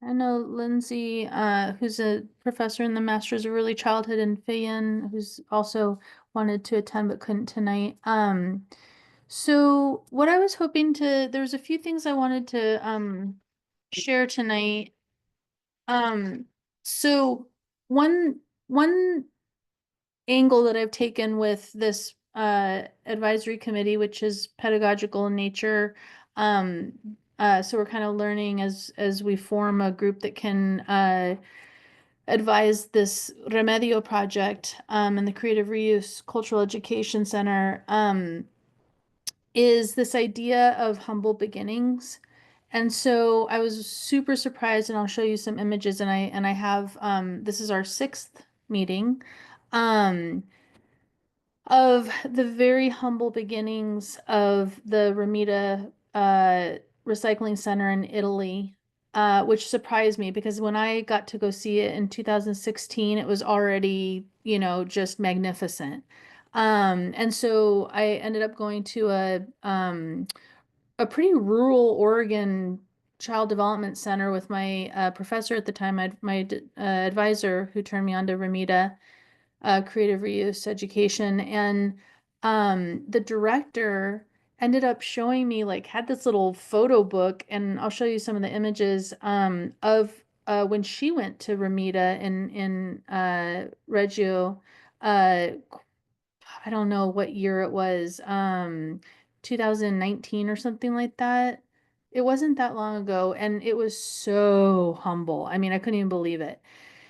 I know Lindsay, who's a professor in the Masters of Early Childhood in Fayenne, who's also wanted to attend but couldn't tonight. So what I was hoping to, there was a few things I wanted to share tonight. Um, so one angle that I've taken with this advisory committee, which is pedagogical in nature. Um, so we're kind of learning as we form a group that can advise this Remedio project and the Creative Reuse Cultural Education Center is this idea of humble beginnings. And so I was super surprised, and I'll show you some images. And I have this is our sixth meeting. Um, of the very humble beginnings of the Remida Recycling Center in Italy, which surprised me because when I got to go see it in 2016, it was already, just magnificent. And so I ended up going to a pretty rural Oregon child development center with my professor at the time, my advisor who turned me on to Remida creative reuse education. And the director ended up showing me, like, had this little photo book, and I'll show you some of the images of when she went to Remida in Reggio. Uh, I don't know what year it was, 2019 or something like that. It wasn't that long ago, and it was so humble. I mean, I couldn't even believe it.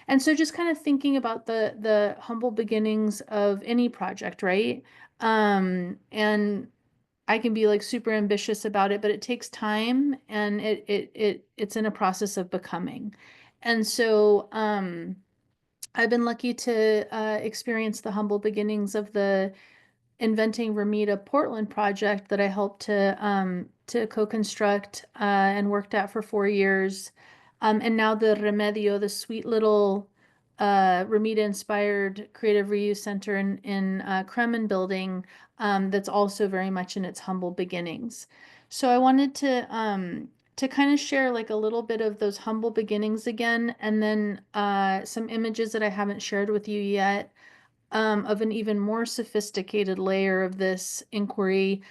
And so just kind of thinking about the humble beginnings of any project, right? And I can be like super ambitious about it, but it takes time and it's in a process of becoming. And so I've been lucky to experience the humble beginnings of the Inventing Remida Portland project that I helped to co-construct and worked at for 4 years. And now the Remedio, the sweet little Remida-inspired creative reuse center in Kremen building that's also very much in its humble beginnings. So I wanted to kind of share like a little bit of those humble beginnings again, and then some images that I haven't shared with you yet of an even more sophisticated layer of this inquiry,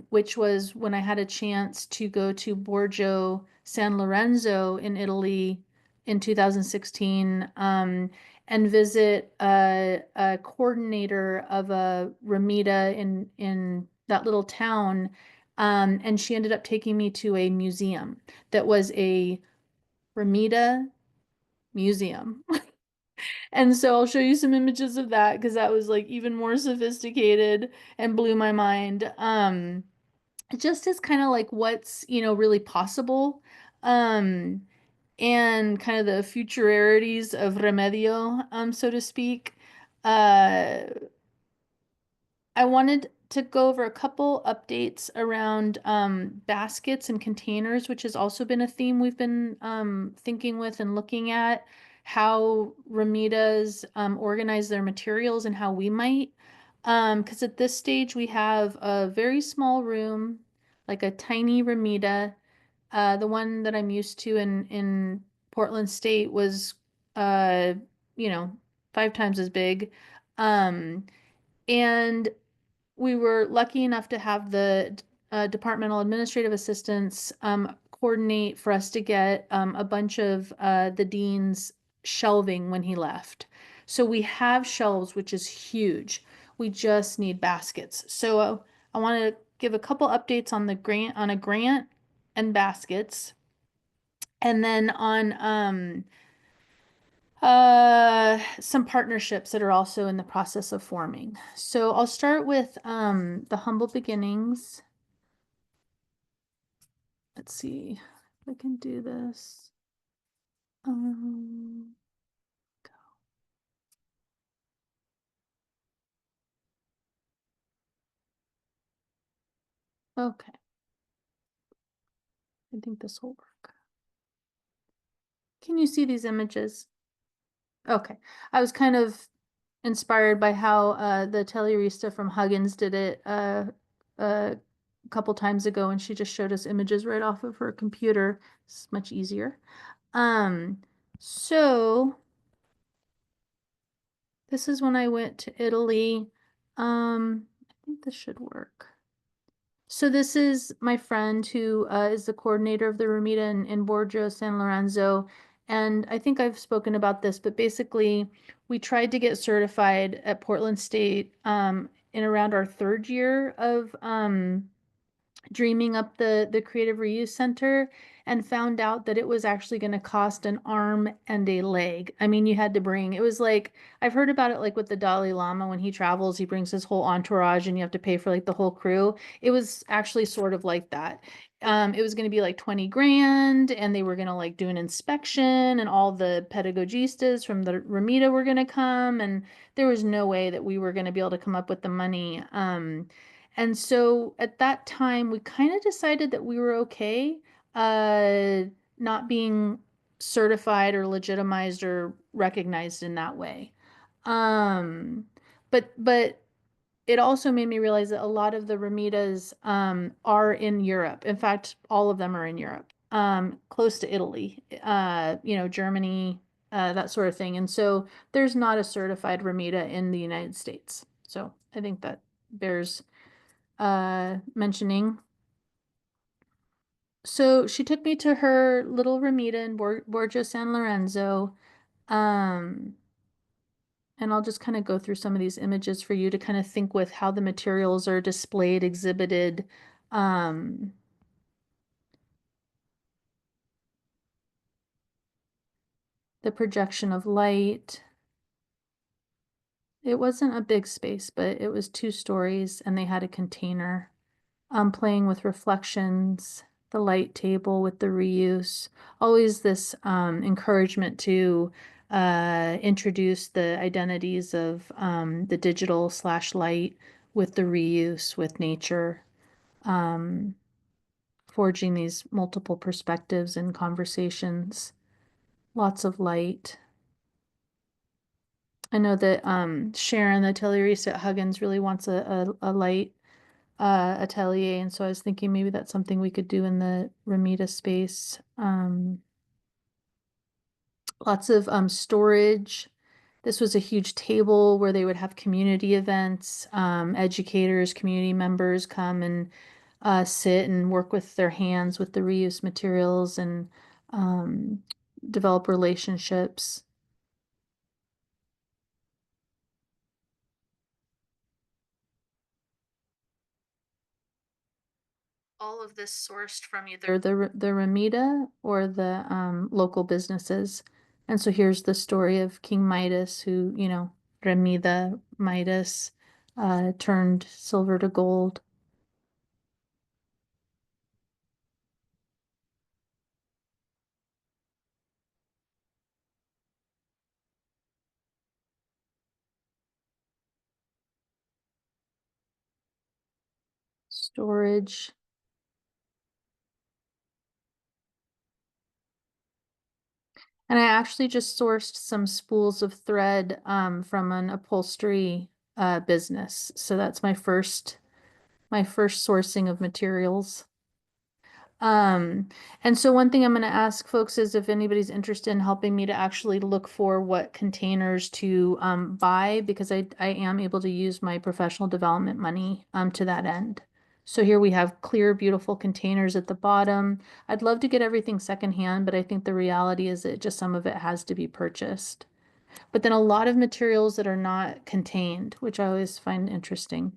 which was when I had a chance to go to Borgio, San Lorenzo in Italy in 2016 and visit a coordinator of a Remida in that little town. And she ended up taking me to a museum that was a Remida museum. And so I'll show you some images of that because that was like even more sophisticated and blew my mind. Just as kind of like what's, really possible. Um, and kind of the futurarities of Remedio, so to speak. Uh, I wanted to go over a couple updates around baskets and containers, which has also been a theme we've been thinking with and looking at how Remidas organize their materials and how we might. Because at this stage we have a very small room, like a tiny Remida. The one that I'm used to in Portland State was, uh, you know, 5 times as big. Um, and we were lucky enough to have the departmental administrative assistants coordinate for us to get a bunch of the dean's shelving when he left. So we have shelves, which is huge. We just need baskets. So I want to give a couple updates on the grant, on a grant and baskets, and then on some partnerships that are also in the process of forming. So I'll start with the humble beginnings. Let's see if I can do this. Um, okay, I think this will work. Can you see these images? Okay, I was kind of inspired by how the Tellerista from Huggins did it a couple times ago, and she just showed us images right off of her computer. It's much easier. Um, so this is when I went to Italy. I think this should work. So this is my friend who is the coordinator of the Remida in Borgio, San Lorenzo. And I think I've spoken about this, but basically we tried to get certified at Portland State in around our third year of dreaming up the Creative Reuse Center and found out that it was actually going to cost an arm and a leg. I mean, you had to bring, it was like, I've heard about it like with the Dalai Lama when he travels, he brings his whole entourage and you have to pay for like the whole crew. It was actually sort of like that. It was going to be like 20 grand and they were going to like do an inspection and all the pedagogistas from the Remida were going to come and there was no way that we were going to be able to come up with the money. And so at that time, we kind of decided that we were okay uh, not being certified or legitimized or recognized in that way. Um, but it also made me realize that a lot of the Remidas are in Europe. In fact, all of them are in Europe, close to Italy, Germany, that sort of thing. And so there's not a certified Remida in the United States. So I think that bears mentioning. So she took me to her little Remida in Borgio San Lorenzo. Um, and I'll just kind of go through some of these images for you to kind of think with how the materials are displayed, exhibited. Um, the projection of light. It wasn't a big space, but it was 2 stories and they had a container. Playing with reflections, the light table with the reuse, always this encouragement to introduce the identities of the digital slash light with the reuse with nature, um, forging these multiple perspectives and conversations, lots of light. I know that Sharon, the atelier at Huggins, really wants a light atelier. And so I was thinking maybe that's something we could do in the Remida space. Lots of storage. This was a huge table where they would have community events, educators, community members come and sit and work with their hands with the reuse materials and um, develop relationships. All of this sourced from either the Remida or the local businesses. And so here's the story of King Midas, who, Remida Midas turned silver to gold. Storage. And I actually just sourced some spools of thread from an upholstery business. So that's my first sourcing of materials. Um, and so one thing I'm going to ask folks is if anybody's interested in helping me to actually look for what containers to buy, because I am able to use my professional development money to that end. So here we have clear, beautiful containers at the bottom. I'd love to get everything secondhand, but I think the reality is that just some of it has to be purchased. But then a lot of materials that are not contained, which I always find interesting.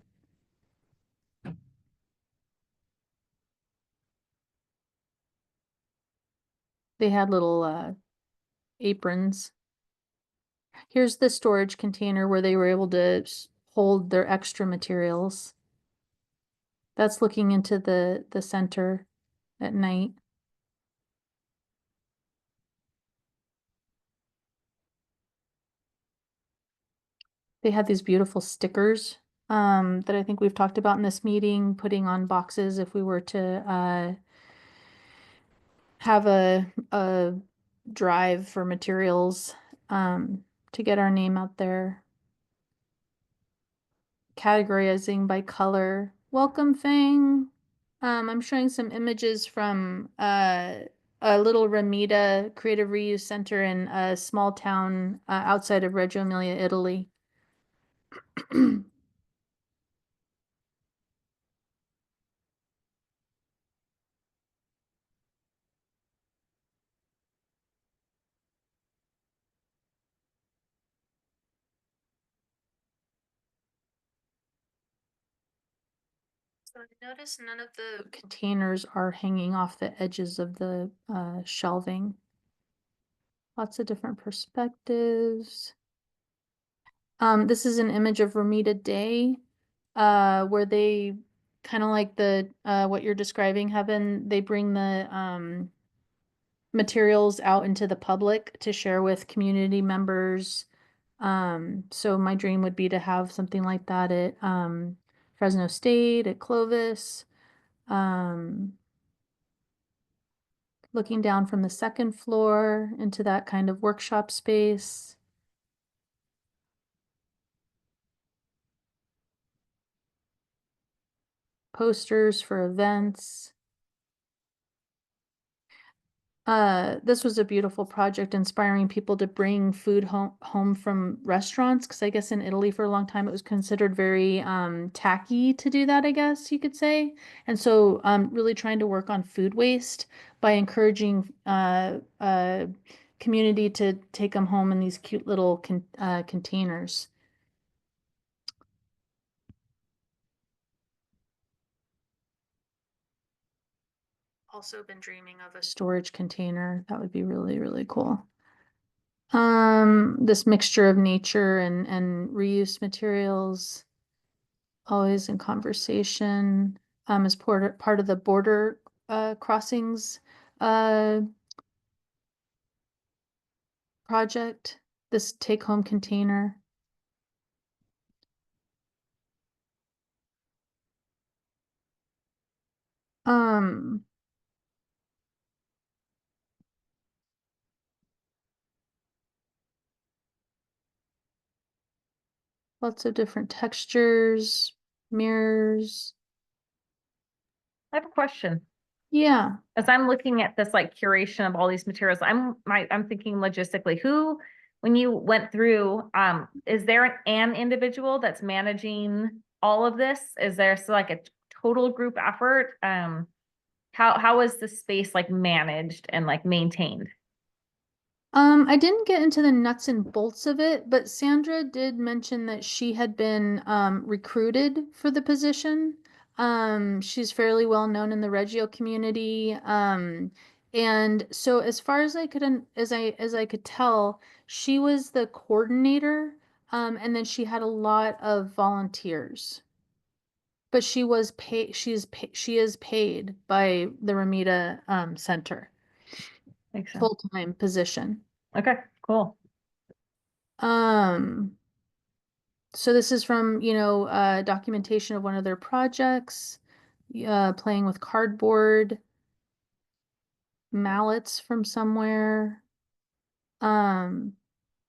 They had little aprons. Here's the storage container where they were able to hold their extra materials. That's looking into the center at night. They had these beautiful stickers that I think we've talked about in this meeting, putting on boxes if we were to have a drive for materials to get our name out there. Categorizing by color. Welcome, Fang. I'm showing some images from a little Remida Creative Reuse Center in a small town outside of Reggio Emilia, Italy. So I noticed none of the containers are hanging off the edges of the shelving. Lots of different perspectives. This is an image of Remida Day, where they kind of like the what you're describing, Heaven. They bring the materials out into the public to share with community members. So my dream would be to have something like that at Fresno State, at Clovis. Um, Looking down from the second floor into that kind of workshop space. Posters for events. This was a beautiful project inspiring people to bring food home from restaurants, because I guess in Italy for a long time it was considered very tacky to do that, I guess you could say. And so really trying to work on food waste by encouraging community to take them home in these cute little containers. Also been dreaming of a storage container. That would be really, really cool. This mixture of nature and reuse materials, always in conversation, as part of the border crossings uh project, this take-home container. Um, Lots of different textures, mirrors. I have a question. Yeah. As I'm looking at this like curation of all these materials, I'm thinking logistically, when you went through, is there an individual that's managing all of this? Is there so like a total group effort? How is the space like managed and like maintained? I didn't get into the nuts and bolts of it, but Sandra did mention that she had been recruited for the position. She's fairly well known in the Reggio community. And so as far as I could as I could tell, she was the coordinator, and then she had a lot of volunteers. But she was paid, she is paid by the Remida Center, Makes sense. full-time position. Okay, cool. Um, so this is from, documentation of one of their projects, playing with cardboard, mallets from somewhere. Um,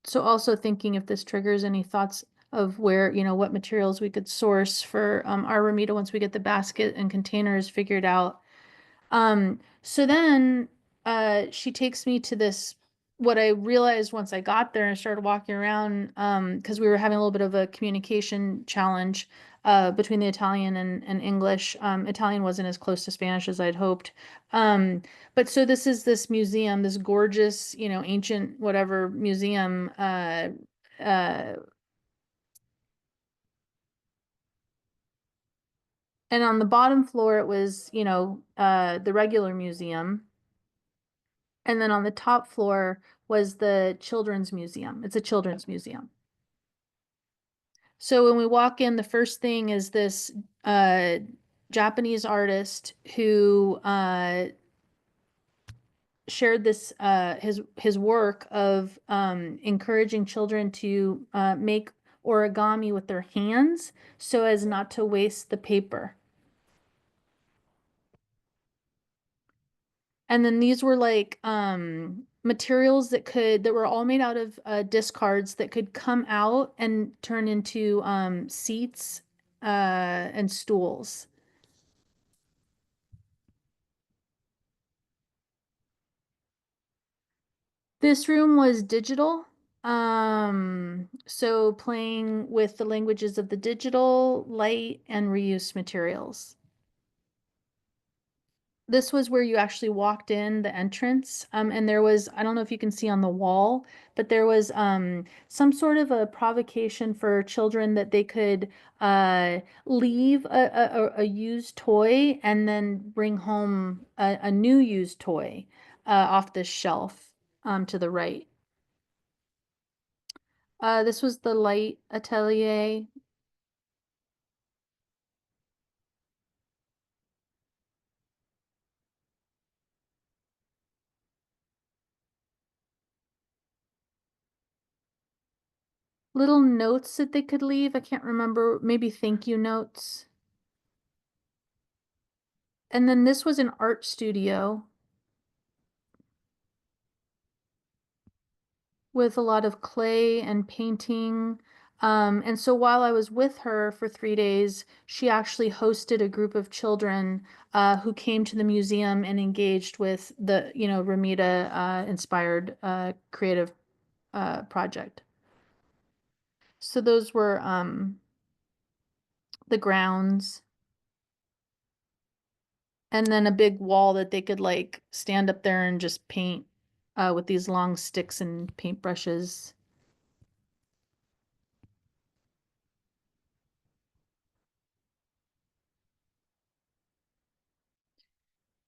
so also thinking if this triggers any thoughts of where, what materials we could source for our Remida once we get the basket and containers figured out. So then she takes me to this, what I realized once I got there and started walking around, because we were having a little bit of a communication challenge between the Italian and English. Italian wasn't as close to Spanish as I'd hoped. Um, but so this is this museum, this gorgeous, ancient whatever museum, uh, and on the bottom floor it was, the regular museum. And then on the top floor was the children's museum. It's a children's museum. So when we walk in, the first thing is this uh, Japanese artist who shared this his work of encouraging children to make origami with their hands so as not to waste the paper. And then these were like materials that were all made out of discards that could come out and turn into seats and stools. This room was digital. So playing with the languages of the digital, light, and reuse materials. This was where you actually walked in the entrance, and there was, I don't know if you can see on the wall, but there was some sort of a provocation for children that they could leave a used toy and then bring home a new used toy off the shelf to the right. This was the light atelier. Little notes that they could leave. I can't remember, maybe thank you notes. And then this was an art studio with a lot of clay and painting. And so while I was with her for 3 days, she actually hosted a group of children who came to the museum and engaged with the, Remida inspired creative project. So those were the grounds. And then a big wall that they could like stand up there and just paint with these long sticks and paintbrushes.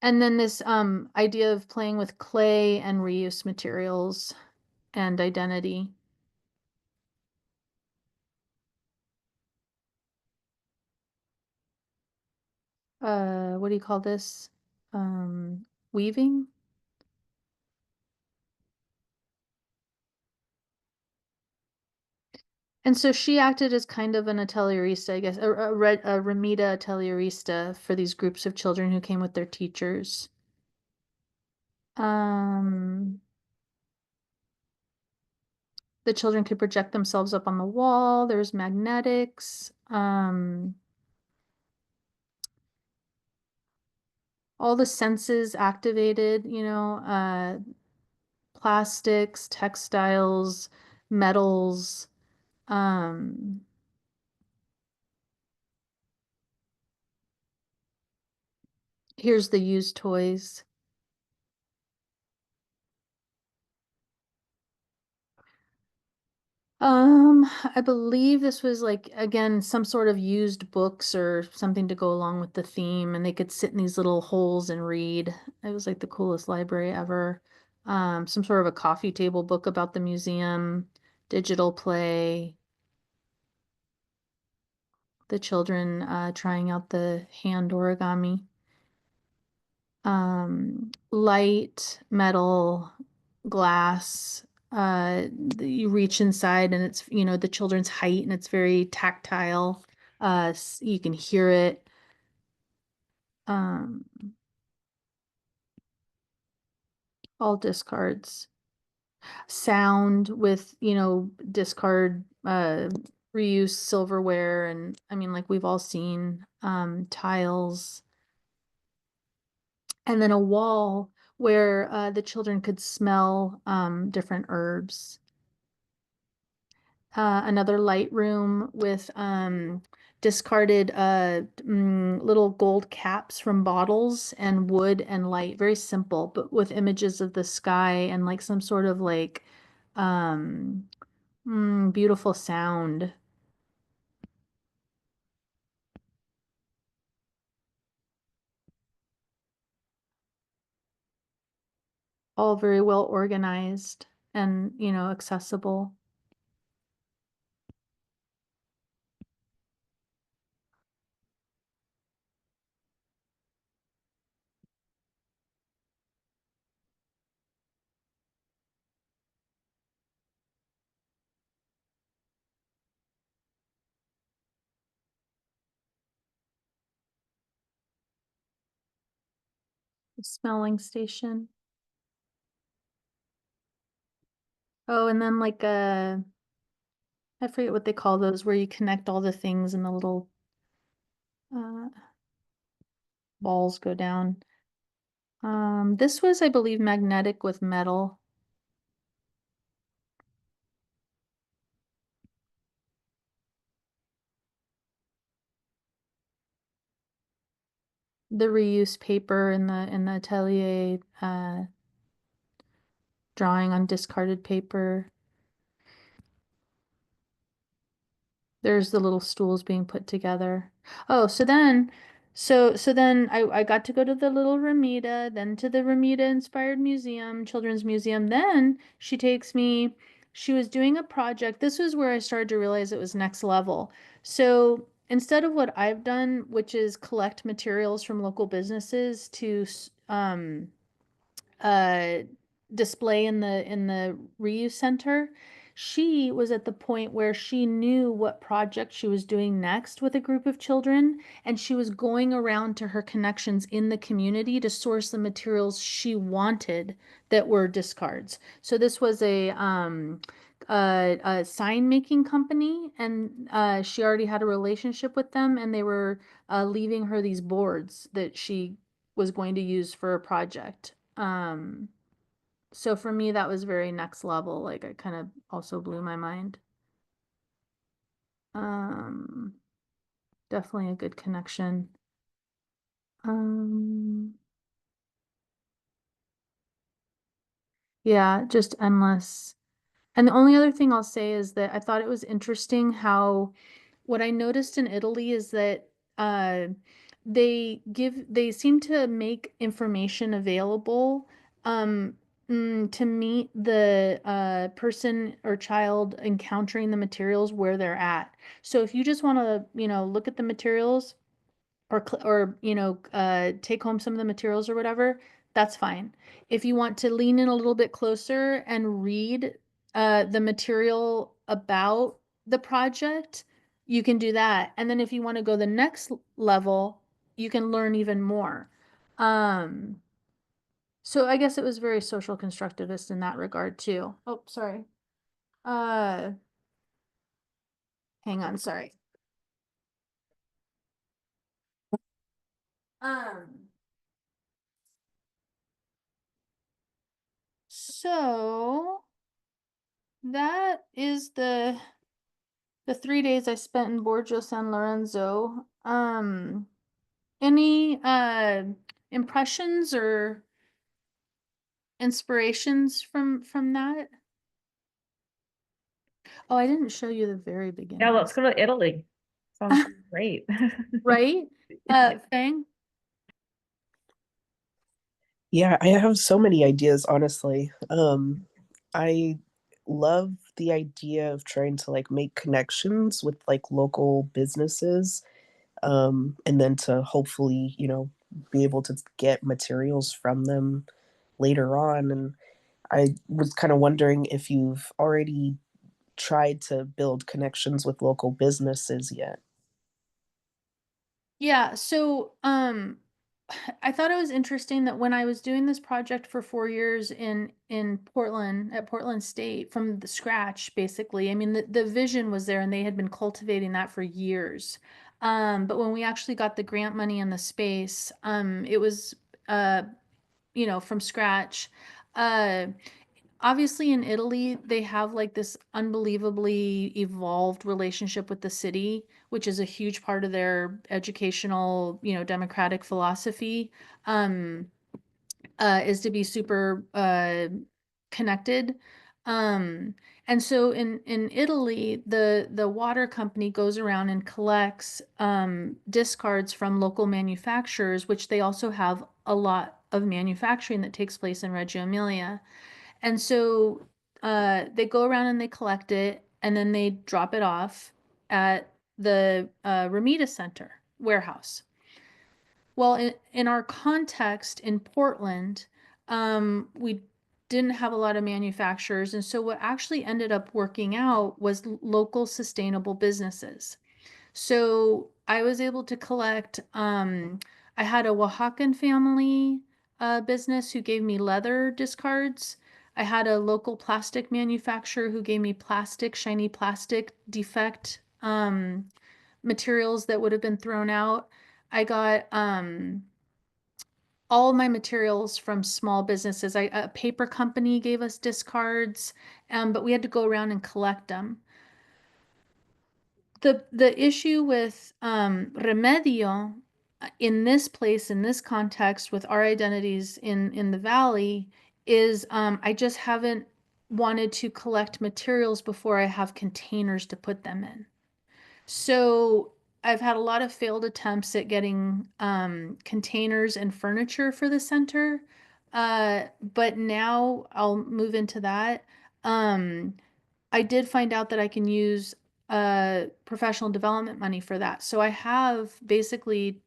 And then this idea of playing with clay and reuse materials and identity. What do you call this? Weaving. And so she acted as kind of an atelierista, I guess, a Remida atelierista for these groups of children who came with their teachers. Um, the children could project themselves up on the wall. There's magnetics. All the senses activated, plastics, textiles, metals. Um, Here's the used toys. I believe this was like, again, some sort of used books or something to go along with the theme, and they could sit in these little holes and read. It was like the coolest library ever. Some sort of a coffee table book about the museum, digital play, the children trying out the hand origami. Light, metal, glass. You reach inside and it's, the children's height and it's very tactile. You can hear it. Um, all discards. Sound with, discard, reuse silverware and I mean, like we've all seen, tiles. And then a wall where the children could smell different herbs. Another light room with discarded little gold caps from bottles and wood and light. Very simple, but with images of the sky and like some sort of like um, beautiful sound. All very well organized and, accessible. The smelling station. Oh, and then like I forget what they call those, where you connect all the things and the little uh, balls go down. This was, I believe, magnetic with metal. the reuse paper in the atelier, drawing on discarded paper. There's the little stools being put together. Oh, so then I got to go to the little Remida, then to the Remida inspired museum, children's museum. Then she was doing a project. This was where I started to realize it was next level. So instead of what I've done, which is collect materials from local businesses to uh, display in the reuse center, she was at the point where she knew what project she was doing next with a group of children, and she was going around to her connections in the community to source the materials she wanted that were discards. So this was a sign making company, and she already had a relationship with them, and they were leaving her these boards that she was going to use for a project. So for me, that was very next level. Like it kind of also blew my mind. Um, Definitely a good connection. Um, yeah, just endless. And the only other thing I'll say is that I thought it was interesting how what I noticed in Italy is that uh, they seem to make information available um, to meet the person or child encountering the materials where they're at. So if you just want to, look at the materials or take home some of the materials or whatever, that's fine. If you want to lean in a little bit closer and read the material about the project, you can do that. And then if you want to go the next level, you can learn even more. Um, so I guess it was very social constructivist in that regard too. Oh, sorry. Uh, Hang on, sorry. Um, so that is the 3 days I spent in Borgio San Lorenzo. Any impressions or inspirations from that? Oh, I didn't show you the very Yeah, let's beginnings. go to Italy. Sounds great. Right? Fang? Yeah, I have so many ideas, honestly. I love the idea of trying to like make connections with like local businesses, and then to hopefully, be able to get materials from them later on. And I was kind of wondering if you've already tried to build connections with local businesses yet. Yeah, so I thought it was interesting that when I was doing this project for 4 years in Portland at Portland State from the scratch, basically. I mean, the vision was there and they had been cultivating that for years. But when we actually got the grant money and the space, it was uh, from scratch. Uh, Obviously in Italy, they have like this unbelievably evolved relationship with the city, which is a huge part of their educational, democratic philosophy, um, is to be super connected. Um, and so in Italy, the water company goes around and collects discards from local manufacturers, which they also have a lot of manufacturing that takes place in Reggio Emilia. And so they go around and they collect it and then they drop it off at the Remida Center warehouse. Well, in our context in Portland, we didn't have a lot of manufacturers. And so what actually ended up working out was local sustainable businesses. So I was able to collect, I had a Oaxacan family business who gave me leather discards. I had a local plastic manufacturer who gave me shiny plastic defect materials that would have been thrown out. I got all of my materials from small businesses. A paper company gave us discards, but we had to go around and collect them. The issue with Remedio in this place, in this context, with our identities in the valley, is I just haven't wanted to collect materials before I have containers to put them in. So I've had a lot of failed attempts at getting containers and furniture for the center. But now I'll move into that. Um, I did find out that I can use professional development money for that. So I have basically,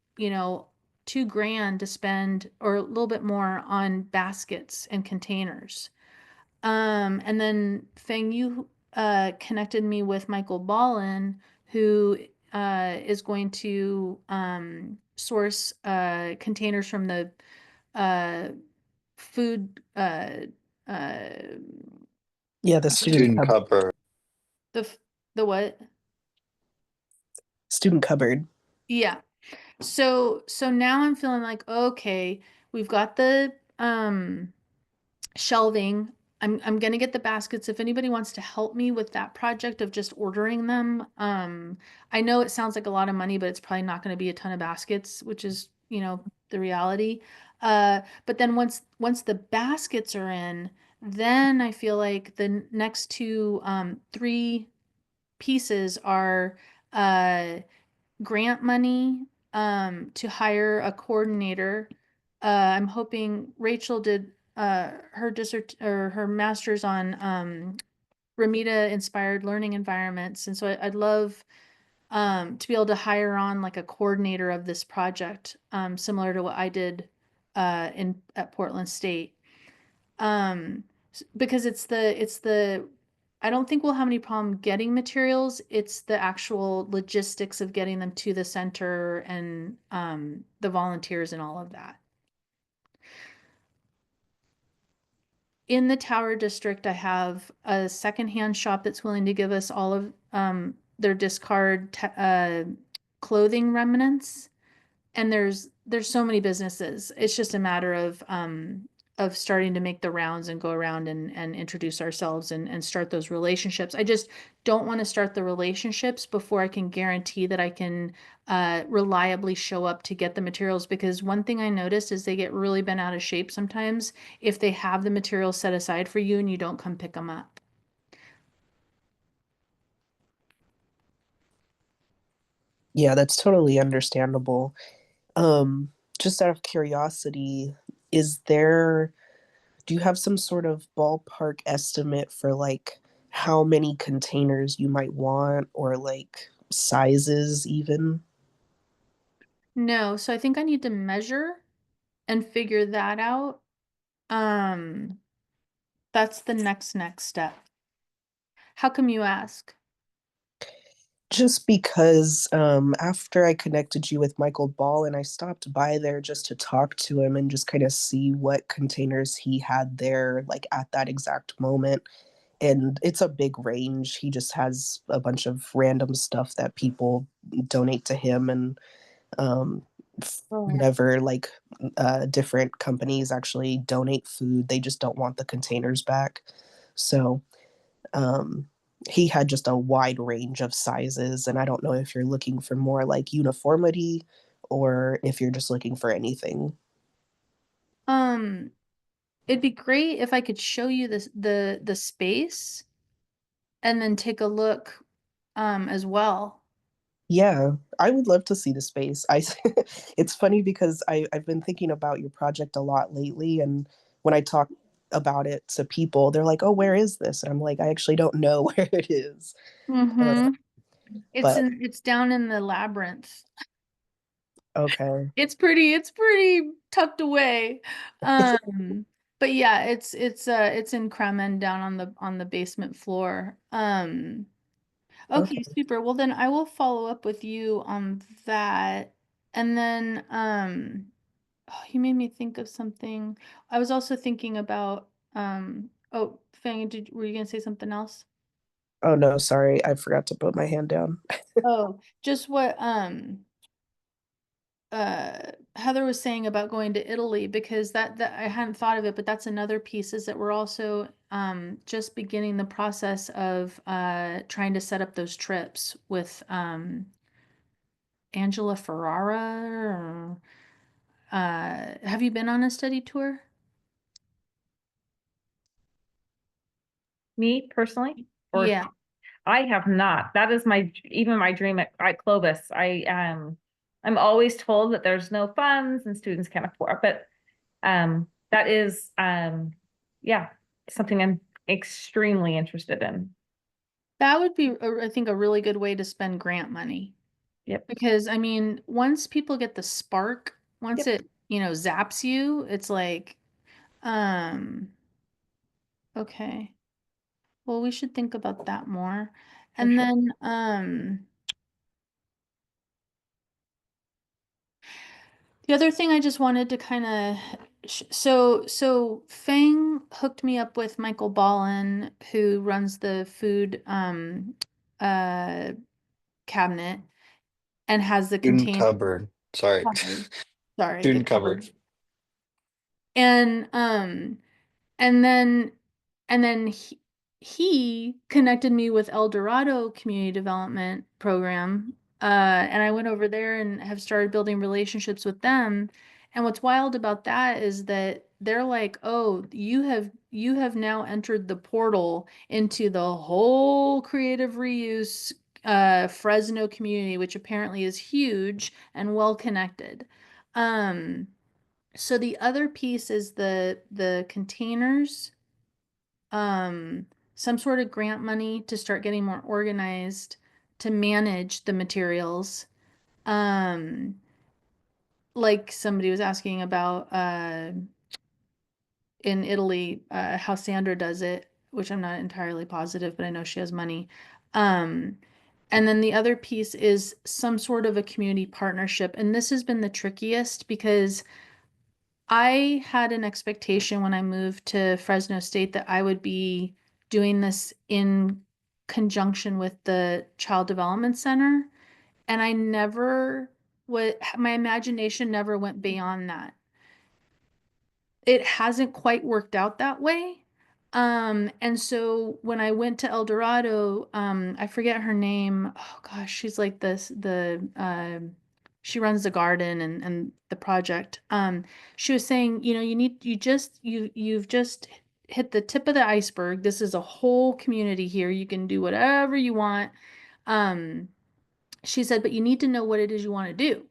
2 grand to spend or a little bit more on baskets and containers. And then Fang, you connected me with Michael Ballin, who is going to source containers from the uh, food, uh, Yeah, the student Student cupboard. the the what? student cupboard. Yeah. So now I'm feeling like, okay, we've got the shelving. I'm gonna get the baskets. If anybody wants to help me with that project of just ordering them, I know it sounds like a lot of money, but it's probably not gonna be a ton of baskets, which is, the reality. But then once the baskets are in, then I feel like the next two, three pieces are uh grant money to hire a coordinator. I'm hoping Rachel did her or her master's on Remida inspired learning environments, and so I'd love to be able to hire on like a coordinator of this project, similar to what I did in at Portland State. Because it's the I don't think we'll have any problem getting materials. It's the actual logistics of getting them to the center and the volunteers and all of that. In the Tower District, I have a secondhand shop that's willing to give us all of their discard clothing remnants. And there's so many businesses. It's just a matter of starting to make the rounds and go around and introduce ourselves and start those relationships. I just don't want to start the relationships before I can guarantee that I can reliably show up to get the materials, because one thing I noticed is they get really bent out of shape sometimes if they have the materials set aside for you and you don't come pick them up. Yeah, that's totally understandable. Um, just out of curiosity, is there, do you have some sort of ballpark estimate for like how many containers you might want or like sizes even? No, so I think I need to measure and figure that out. Um, That's the next step. How come you ask? Just because after I connected you with Michael Ball and I stopped by there just to talk to him and just kind of see what containers he had there, like at that exact moment. And it's a big range. He just has a bunch of random stuff that people donate to him, and um, Oh. whenever like different companies actually donate food, they just don't want the containers back. So um, he had just a wide range of sizes, and I don't know if you're looking for more like uniformity or if you're just looking for anything. Um, it'd be great if I could show you the space and then take a look as well. Yeah, I would love to see the space. It's funny because I've been thinking about your project a lot lately, and when I talk about it to people, they're like, "Oh, where is this?" And I'm like, "I actually don't know where it is." Uh, Mm-hmm. but It's down in the labyrinth. okay, It's pretty tucked away. But yeah, it's in Kremen down on the basement floor. Okay, okay. super. Well, then I will follow up with you on that. And then, oh, you made me think of something. I was also thinking about, oh, Fang, were you gonna say something else? Oh no, sorry, I forgot to put my hand down. Oh, just what, Heather was saying about going to Italy, because that I hadn't thought of it, but that's another piece, is that we're also just beginning the process of trying to set up those trips with Angela Ferrara. Or, have you been on a study tour? Me personally, or Yeah. I have not. That is even my dream at Clovis. I'm always told that there's no funds and students can't afford, but that is yeah, something I'm extremely interested in. That would be, I think, a really good way to spend grant money. Yep. Because, I mean, once people get the spark, once Yep. it, zaps you, it's like, um, okay. Well, we should think about that more. For And sure. then, the other thing I just wanted to kind of, so Fang hooked me up with Michael Ballin, who runs the food, uh, cabinet and has the Student container. cupboard. Sorry. Sorry, the Student cupboard. cupboard. And and then and then he connected me with El Dorado Community Development Program. And I went over there and have started building relationships with them. And what's wild about that is that they're like, "Oh, you have now entered the portal into the whole creative reuse Fresno community, which apparently is huge and well connected." Um, so the other piece is the containers, um, some sort of grant money to start getting more organized to manage the materials. Um, like somebody was asking about in Italy, how Sandra does it, which I'm not entirely positive, but I know she has money. Um, and then the other piece is some sort of a community partnership. And this has been the trickiest because I had an expectation when I moved to Fresno State that I would be doing this in conjunction with the Child Development Center, and I never my imagination never went beyond that. It hasn't quite worked out that way. And so when I went to El Dorado, I forget her name. Oh gosh, she's like she runs the garden and the project. She was saying, you've just hit the tip of the iceberg. This is a whole community here. You can do whatever you want. Um, she said, but you need to know what it is you want to do.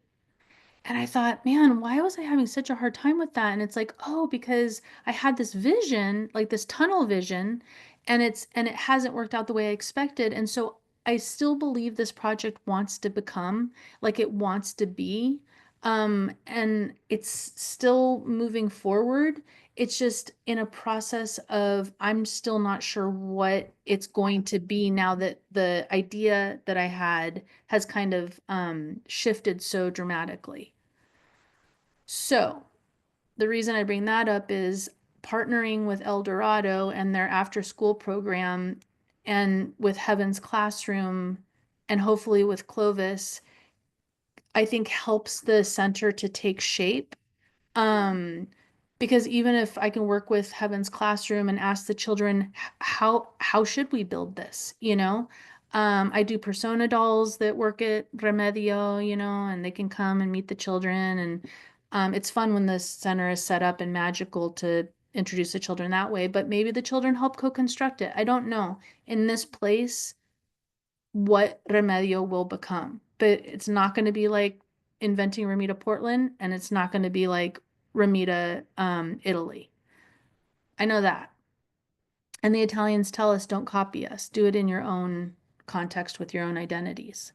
And I thought, man, why was I having such a hard time with that? And it's like, oh, because I had this vision, like this tunnel vision, and it hasn't worked out the way I expected. And so I still believe this project wants to become like it wants to be. And it's still moving forward. It's just in a process of I'm still not sure what it's going to be now that the idea that I had has kind of shifted so dramatically. So, the reason I bring that up is partnering with El Dorado and their after school program and with Heaven's Classroom and hopefully with Clovis, I think helps the center to take shape. Um, because even if I can work with Heaven's Classroom and ask the children, how should we build this? I do persona dolls that work at Remedio, and they can come and meet the children, and it's fun when the center is set up and magical to introduce the children that way. But maybe the children help co-construct it. I don't know. In this place, what Remedio will become. But it's not going to be like inventing Remida Portland, and it's not going to be like Remida, Italy. I know that. And the Italians tell us don't copy us. Do it in your own context with your own identities.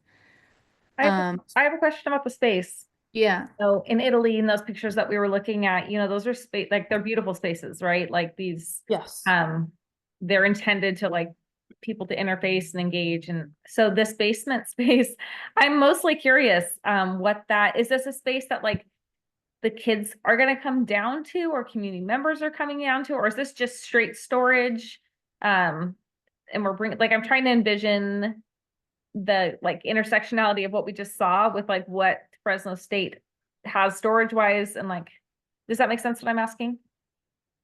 I have, Um, I have a question about the space. yeah. So in Italy, in those pictures that we were looking at, those are space, like they're beautiful spaces, right? Like these, Yes. they're intended to like people to interface and engage. And so this basement space, I'm mostly curious, what that is. This a space that like the kids are going to come down to, or community members are coming down to, or is this just straight storage? And we're bringing, like, I'm trying to envision the like intersectionality of what we just saw with like what Fresno State has storage wise, and like, does that make sense what I'm asking?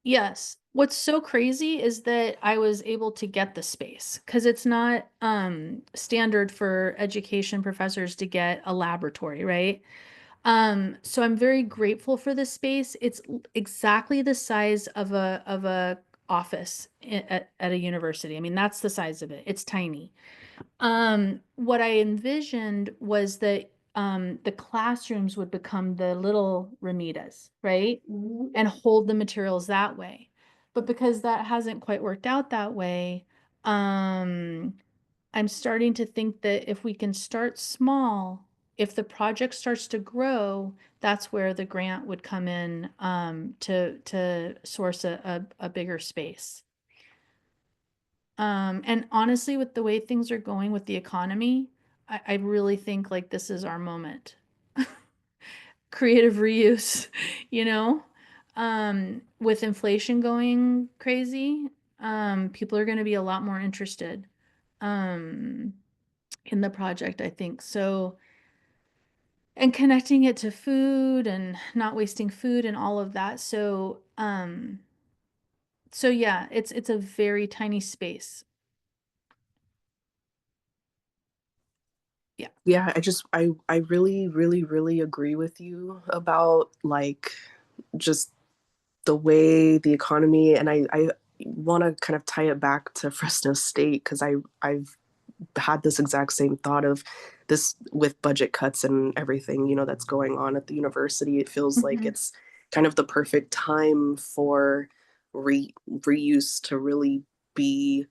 Yes. What's so crazy is that I was able to get the space because it's not standard for education professors to get a laboratory, right? So I'm very grateful for this space. It's exactly the size of a office at a university. I mean, that's the size of it. It's tiny. What I envisioned was that the classrooms would become the little Remidas, right? And hold the materials that way. But because that hasn't quite worked out that way, um, I'm starting to think that if we can start small, if the project starts to grow, that's where the grant would come in to source a bigger space. And honestly, with the way things are going with the economy, I really think like this is our moment. Creative reuse, you know? With inflation going crazy, people are going to be a lot more interested um, in the project, I think. So, and connecting it to food and not wasting food and all of that. So yeah, it's a very tiny space. Yeah. Yeah, I really, really, really agree with you about like just the way the economy, and I want to kind of tie it back to Fresno State because I've had this exact same thought of this with budget cuts and everything, that's going on at the university. It feels like Hmm. it's kind of the perfect time for reuse to really be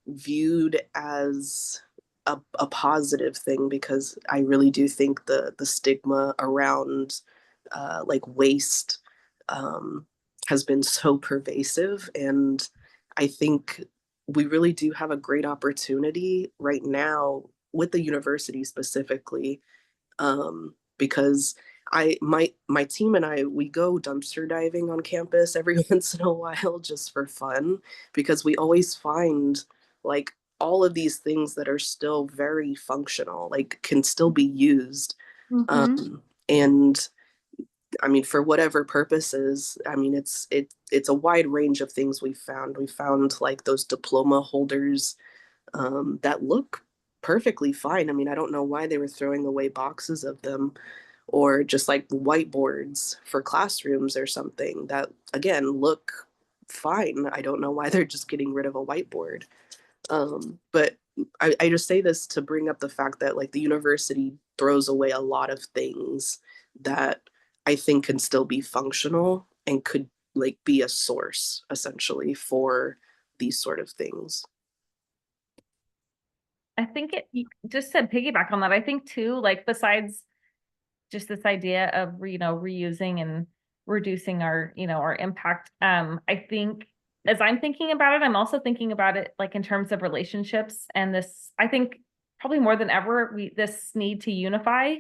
viewed as a positive thing, because I really do think the stigma around like waste um, has been so pervasive. And I think we really do have a great opportunity right now with the university specifically, because my team and I, we go dumpster diving on campus every once in a while just for fun, because we always find like all of these things that are still very functional, like can still be used. Hmm. And I mean, for whatever purposes, I mean, it's a wide range of things we found. We found like those diploma holders that look perfectly fine. I mean, I don't know why they were throwing away boxes of them, or just like whiteboards for classrooms or something that, again, look fine. I don't know why they're just getting rid of a whiteboard. But I just say this to bring up the fact that like the university throws away a lot of things that I think can still be functional and could like be a source essentially for these sort of things. I think it just to piggyback on that, I think too, like besides just this idea of reusing and reducing our our impact, I think as I'm thinking about it, I'm also thinking about it like in terms of relationships. And this, I think probably more than ever, we this need to unify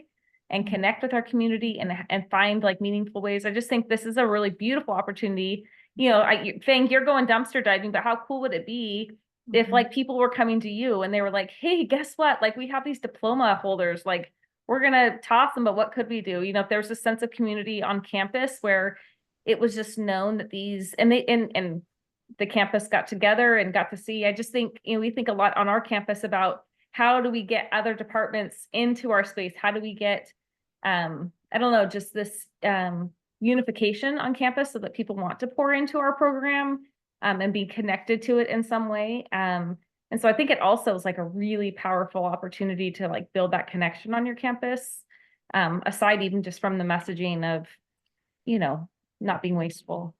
and connect with our community and find like meaningful ways. I just think this is a really beautiful opportunity. Fang, you're going dumpster diving, but how cool would it be if Hmm. like people were coming to you and they were like, hey, guess what, like we have these diploma holders, like we're gonna toss them, but what could we do? If there's a sense of community on campus where it was just known that these and the campus got together and got to see. I just think, we think a lot on our campus about how do we get other departments into our space? How do we get I don't know, just this unification on campus so that people want to pour into our program and be connected to it in some way. And so I think it also is like a really powerful opportunity to like build that connection on your campus, aside even just from the messaging of, you know, not being wasteful.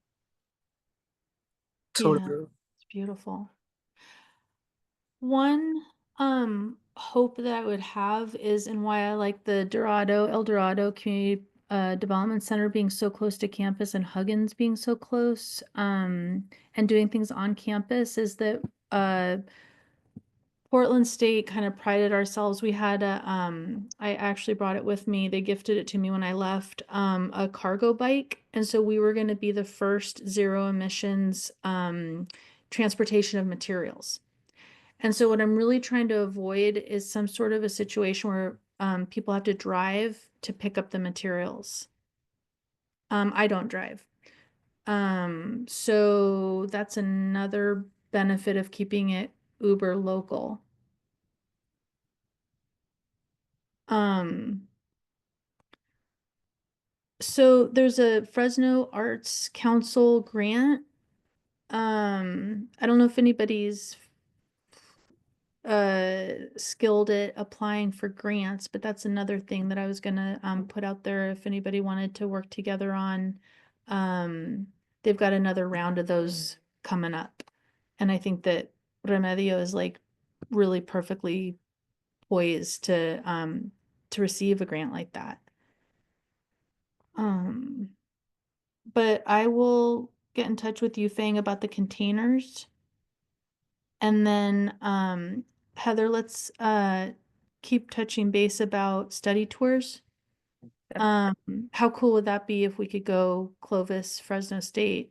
Yeah, Totally. it's beautiful. One hope that I would have is, and why I like the El Dorado Community Development Center being so close to campus and Huggins being so close, and doing things on campus, is that uh Portland State kind of prided ourselves. We had I actually brought it with me. They gifted it to me when I left, a cargo bike. And so we were going to be the first zero emissions transportation of materials. And so what I'm really trying to avoid is some sort of a situation where people have to drive to pick up the materials. I don't drive. So that's another benefit of keeping it uber local. Um, so there's a Fresno Arts Council grant. I don't know if anybody's skilled at applying for grants, but that's another thing that I was gonna put out there if anybody wanted to work together on. Um, they've got another round of those coming up. And I think that Remedio is like really perfectly poised to receive a grant like that. Um, but I will get in touch with you, Fang, about the containers. And then Heather, let's keep touching base about study tours. Um, how cool would that be if we could go Clovis, Fresno State?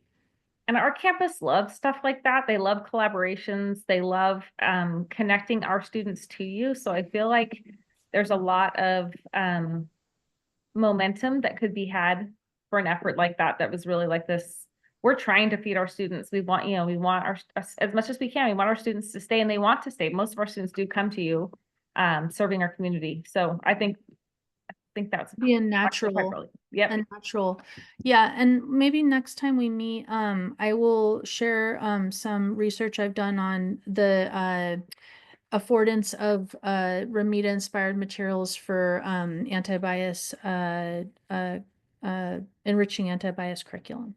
And our campus loves stuff like that. They love collaborations. They love connecting our students to you. So I feel like there's a lot of momentum that could be had for an effort like that. That was really like this. We're trying to feed our students. We want, we want our, as much as we can, we want our students to stay and they want to stay. Most of our students do come to you, serving our community. So I think that's Be Yep. a natural. Yeah, and maybe next time we meet, I will share some research I've done on the affordance of Remida inspired materials for anti-bias enriching anti-bias curriculum.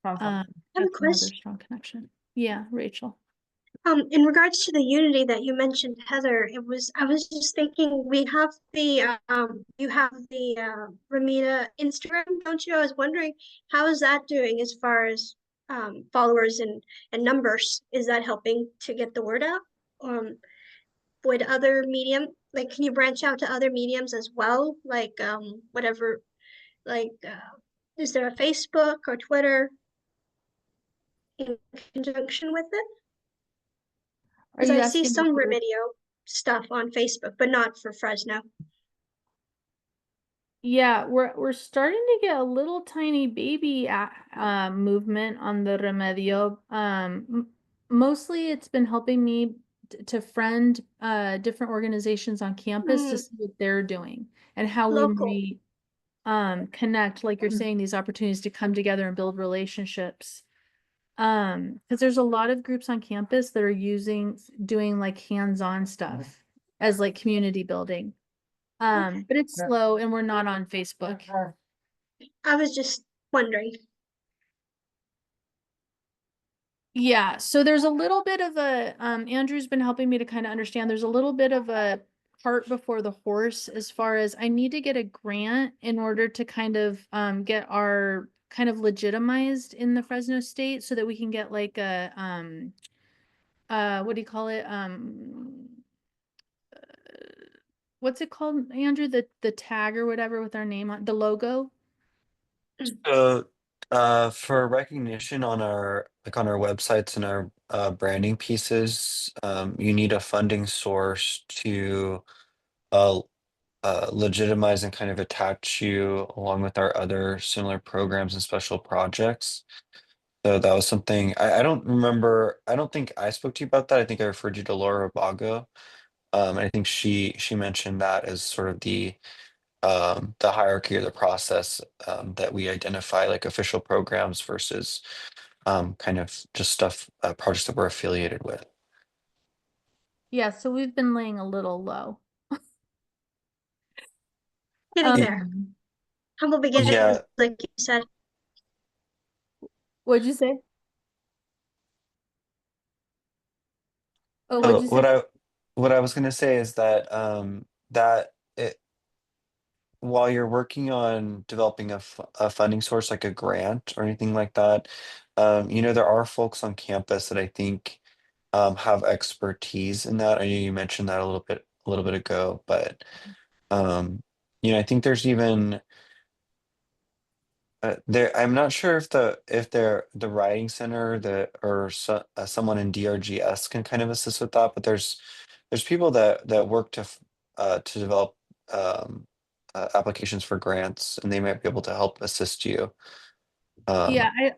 Sounds awesome. I have a That's another question. strong connection. Yeah, Rachel. In regards to the Unity that you mentioned, Heather, I was just thinking we have you have the Remida Instagram, don't you? I was wondering how is that doing as far as followers and numbers? Is that helping to get the word out? Would other medium like can you branch out to other mediums as well? Like whatever like is there a Facebook or Twitter in conjunction with it? Are Because you I see asking some for? Remedio stuff on Facebook, but not for Fresno. Yeah, we're starting to get a little tiny baby movement on the Remedio. Mostly it's been helping me to friend different organizations on campus to Mm, see what they're doing and how we local. might connect, like you're saying, these opportunities to come together and build relationships. Because there's a lot of groups on campus that are doing like hands-on stuff as like community building. Okay. But it's slow and we're not on Facebook. I was just wondering. Yeah, so there's a little bit of a Andrew's been helping me to kind of understand there's a little bit of a cart before the horse as far as I need to get a grant in order to kind of get our kind of legitimized in the Fresno state so that we can get like a what do you call it? What's it called, Andrew? The tag or whatever with our name on the logo. So, for recognition on on our websites and our branding pieces, you need a funding source to uh, legitimize and kind of attach you along with our other similar programs and special projects. So that was something I don't remember. I don't think I spoke to you about that. I think I referred you to Laura Bago. And I think she mentioned that as sort of the hierarchy or the process that we identify like official programs versus kind of just stuff projects that we're affiliated with. Yeah, so we've been laying a little low. Getting Y- there. Um, Humble beginnings, Yeah. like you said. what'd you say? Oh, what'd So you say? what I was going to say is that while you're working on developing a funding source like a grant or anything like that, there are folks on campus that I think have expertise in that. I know you mentioned that a little bit ago, but um, I think there's even there. I'm not sure if the writing center or someone in DRGS can kind of assist with that, but there's people that work to develop applications for grants, and they might be able to help assist you. Yeah, Um,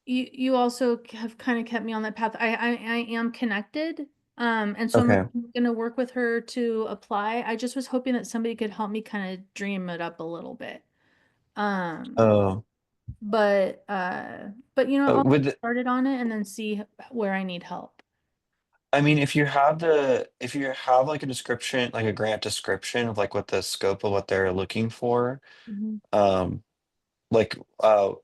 you also have kind of kept me on that path. I am connected. And so okay. I'm gonna work with her to apply. I just was hoping that somebody could help me kind of dream it up a little bit. Um, Oh, but you know, I'll with get started on it and then see where I need help. I mean, if you have like a description, like a grant description of like what the scope of what they're looking for, Mhm. um, like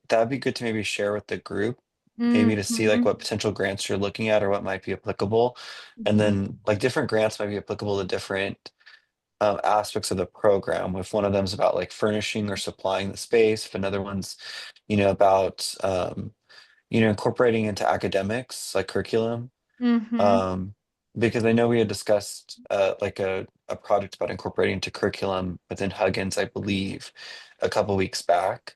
that'd be good to maybe share with the group, maybe to see like Mhm. what potential grants you're looking at or what might be applicable. And Mhm. then like different grants might be applicable to different aspects of the program. If one of them's about like furnishing or supplying the space, if another one's, about incorporating into academics like curriculum. Mhm. Um, because I know we had discussed like a project about incorporating into curriculum within Huggins, I believe, a couple weeks back.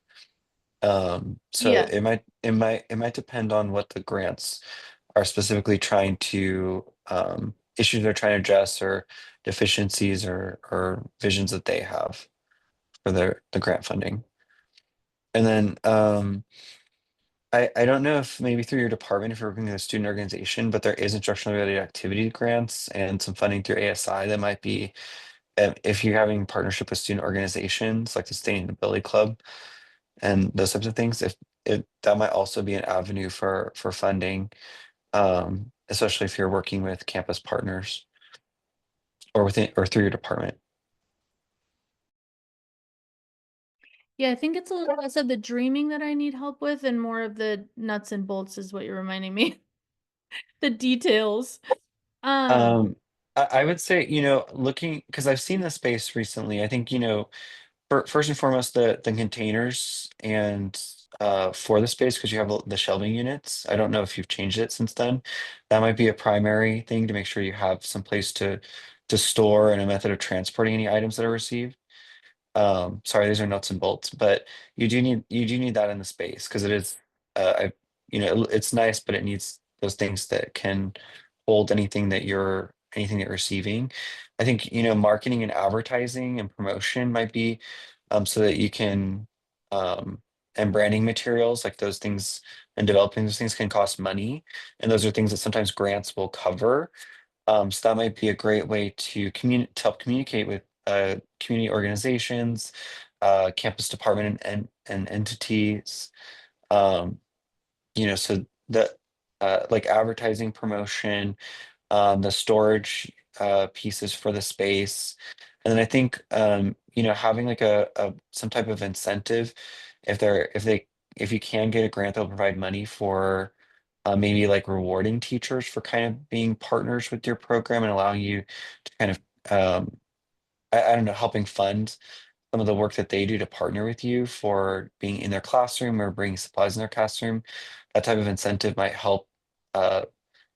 So Yeah. it might depend on what the grants are specifically trying to issues they're trying to address or deficiencies or visions that they have for the grant funding. And then I don't know if maybe through your department, if you're working with a student organization, but there is instructional related activity grants and some funding through ASI that might be, if you're having partnership with student organizations like the Sustainability Club and those types of things, if that might also be an avenue for funding, especially if you're working with campus partners or within or through your department. Yeah, I think it's a little less of the dreaming that I need help with and more of the nuts and bolts is what you're reminding me. The details. Um, Um, I would say, looking because I've seen the space recently, I think, first and foremost, the containers and for the space because you have the shelving units. I don't know if you've changed it since then. That might be a primary thing to make sure you have some place to store and a method of transporting any items that are received. Sorry, these are nuts and bolts, but you do need that in the space because it is I it's nice, but it needs those things that can hold anything that you're receiving. I think marketing and advertising and promotion might be so that you can um and branding materials like those things and developing those things can cost money, and those are things that sometimes grants will cover. So that might be a great way to help communicate with community organizations, campus department and entities. Um, so the like advertising promotion, the storage pieces for the space. And then I think having like a some type of incentive if you can get a grant that'll provide money for maybe like rewarding teachers for kind of being partners with your program and allowing you to kind of I don't know, helping fund some of the work that they do to partner with you for being in their classroom or bringing supplies in their classroom. That type of incentive might help uh,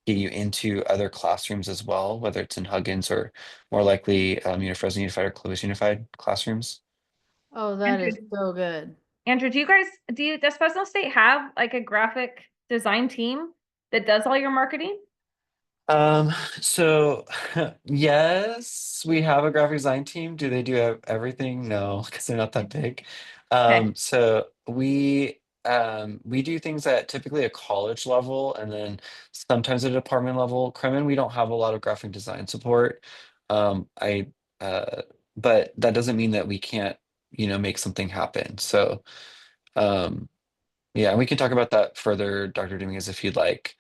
get you into other classrooms as well, whether it's in Huggins or more likely, Fresno Unified or Clovis Unified classrooms. oh, that Andrew, is so good. Andrew, does Fresno State have like a graphic design team that does all your marketing? Um, so yes, we have a graphic design team. Do they do everything? No, because they're not that big. Okay. So we do things at typically a college level and then sometimes at a department level. Kremen, we don't have a lot of graphic design support. I but that doesn't mean that we can't, make something happen. So um yeah, and we can talk about that further, Dr. Dominguez, if you'd like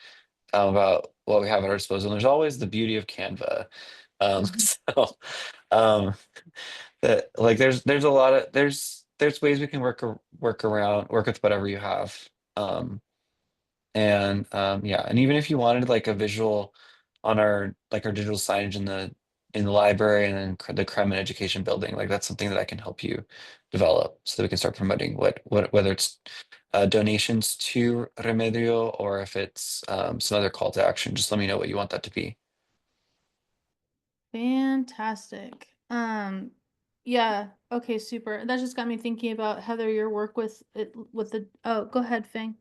about what we have at our disposal. And there's always the beauty of Canva. Mhm. So um, that like there's a lot of there's ways we can work with whatever you have. Um, and yeah, and even if you wanted like a visual on our digital signage in the library and then the Kremen Education Building, like that's something that I can help you develop so that we can start promoting what whether it's donations to Remedio or if it's some other call to action. Just let me know what you want that to be. Fantastic. Yeah, okay, super. That just got me thinking about Heather, your work with it with the oh, go ahead, Fang.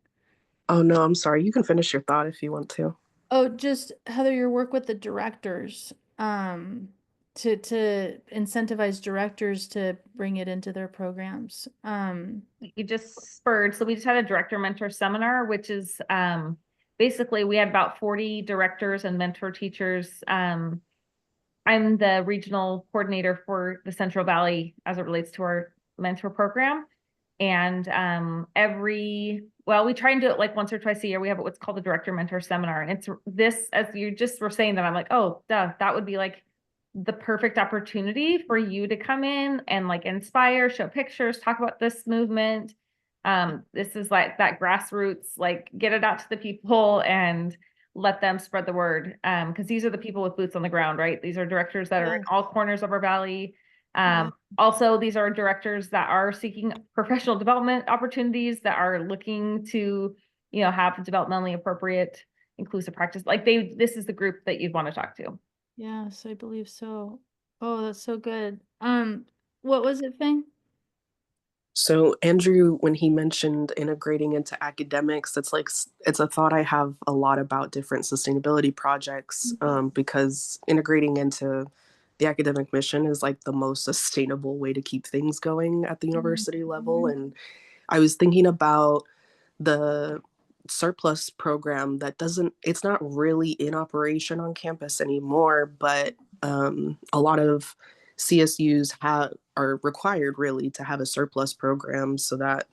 Oh no, I'm sorry. You can finish your thought if you want to. Oh, just Heather, your work with the directors. to incentivize directors to bring it into their programs. You just spurred, so we just had a director mentor seminar, which is basically we had about 40 directors and mentor teachers. I'm the regional coordinator for the Central Valley as it relates to our mentor program. And we try and do it like once or twice a year. We have what's called the director mentor seminar. And it's this, as you just were saying that, I'm like, oh, duh, that would be like the perfect opportunity for you to come in and like inspire, show pictures, talk about this movement. This is like that grassroots, like get it out to the people and let them spread the word. Because these are the people with boots on the ground, right? These are directors that are in Yes. all corners of our valley. Yeah. Also, these are directors that are seeking professional development opportunities, that are looking to, have developmentally appropriate inclusive practice. Like this is the group that you'd want to talk to. Yes, I believe so. Oh, that's so good. What was it, Fang? So Andrew, when he mentioned integrating into academics, it's a thought I have a lot about different sustainability projects, because integrating into the academic mission is like the most sustainable way to keep things going at the university level. And I was thinking about the surplus program that it's not really in operation on campus anymore, but a lot of CSUs are required really to have a surplus program so that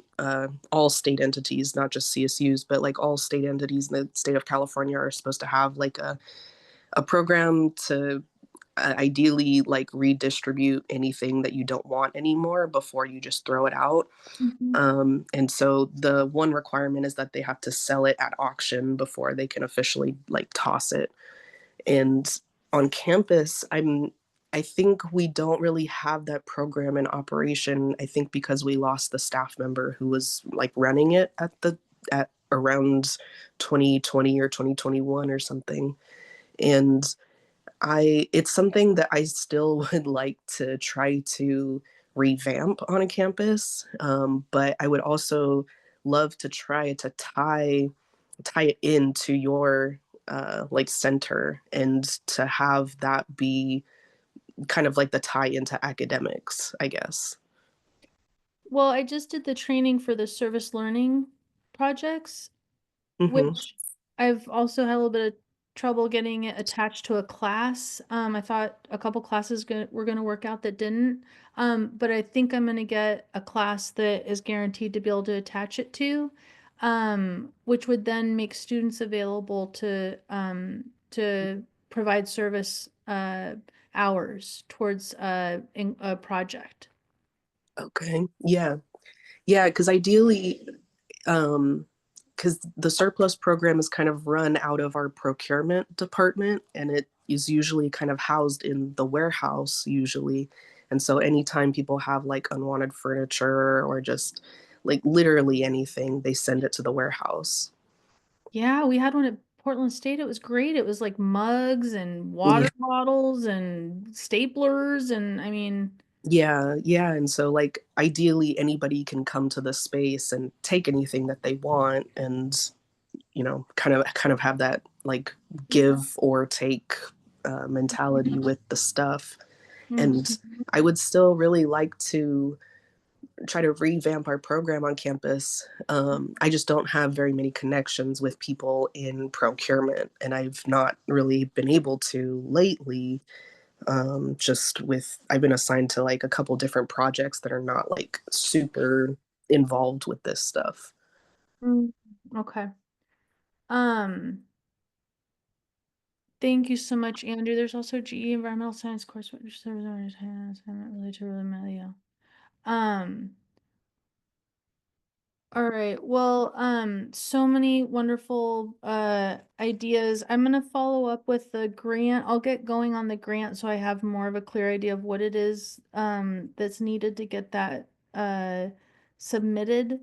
all state entities, not just CSUs, but like all state entities in the state of California are supposed to have like a program to ideally like redistribute anything that you don't want anymore before you just throw it out. Mhm. And so the one requirement is that they have to sell it at auction before they can officially like toss it. And on campus, I think we don't really have that program in operation. I think because we lost the staff member who was like running it at around 2020 or 2021 or something. And it's something that I still would like to try to revamp on a campus, but I would also love to try to tie it into your like center and to have that be kind of like the tie into academics, I guess. Well, I just did the training for the service learning projects, Mm-hmm. which I've also had a little bit of trouble getting it attached to a class. I thought a couple classes were going to work out that didn't. But I think I'm going to get a class that is guaranteed to be able to attach it to, which would then make students available to provide service hours towards a project. Okay. Yeah. Yeah, because ideally, because the surplus program is kind of run out of our procurement department, and it is usually kind of housed in the warehouse usually. And so anytime people have like unwanted furniture or just like literally anything, they send it to the warehouse. Yeah, we had one at Portland State. It was great. It was like mugs and water Yeah, bottles and staplers and I mean, yeah. And so like ideally anybody can come to the space and take anything that they want, and kind of have that like yeah. give or take mentality with the stuff. And Mhm. I would still really like to try to revamp our program on campus. I just don't have very many connections with people in procurement, and I've not really been able to lately. I've been assigned to like a couple different projects that are not like super involved with this stuff. Mm, okay. Um, Thank you so much, Andrew. There's also GE Environmental Science course, which serves our assignment related to REMEDIO. Um, All right. Well, so many wonderful ideas. I'm gonna follow up with the grant. I'll get going on the grant so I have more of a clear idea of what it is that's needed to get that submitted.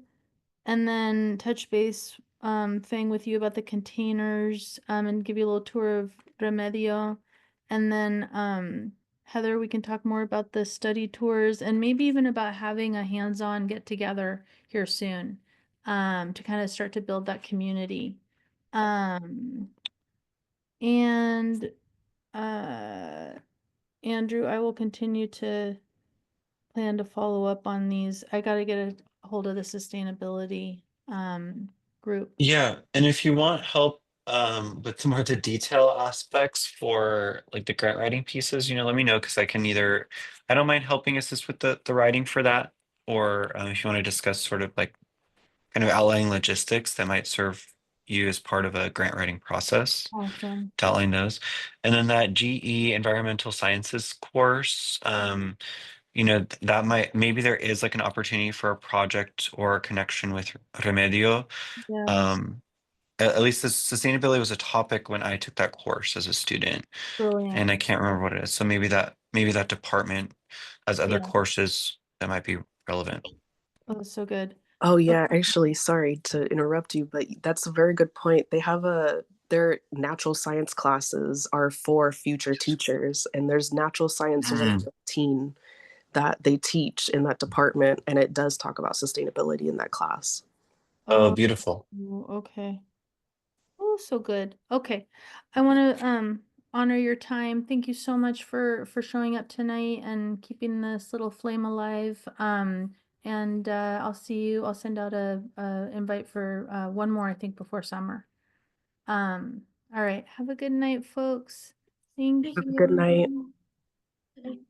And then touch base thing with you about the containers and give you a little tour of Remedio. And then Heather, we can talk more about the study tours and maybe even about having a hands-on get together here soon to kind of start to build that community. Um, and uh Andrew, I will continue to plan to follow up on these. I gotta get a hold of the sustainability group. Yeah, and if you want help with some more of the detail aspects for like the grant writing pieces, let me know because I don't mind helping assist with the writing for that, or if you want to discuss sort of like kind of outlining logistics that might serve you as part of a grant writing process Awesome. to outline those. And then that GE environmental sciences course, that maybe there is like an opportunity for a project or a connection with Remedio. Yes. Um, at least the sustainability was a topic when I took that course as a student, and Brilliant. I can't remember what it is. So maybe that department has other Yeah. courses that might be relevant. Oh, that's so good. Oh yeah, Okay. actually, sorry to interrupt you, but that's a very good point. Their natural science classes are for future teachers, and there's natural science 115 that they teach in that department, and it does talk about sustainability in that class. Oh, Oh, beautiful. okay. Oh, so good. Okay. I want to honor your time. Thank you so much for showing up tonight and keeping this little flame alive. And I'll see you. I'll send out a invite for one more, I think, before summer. All right. Have a good night, folks. Thank Have a good night. you.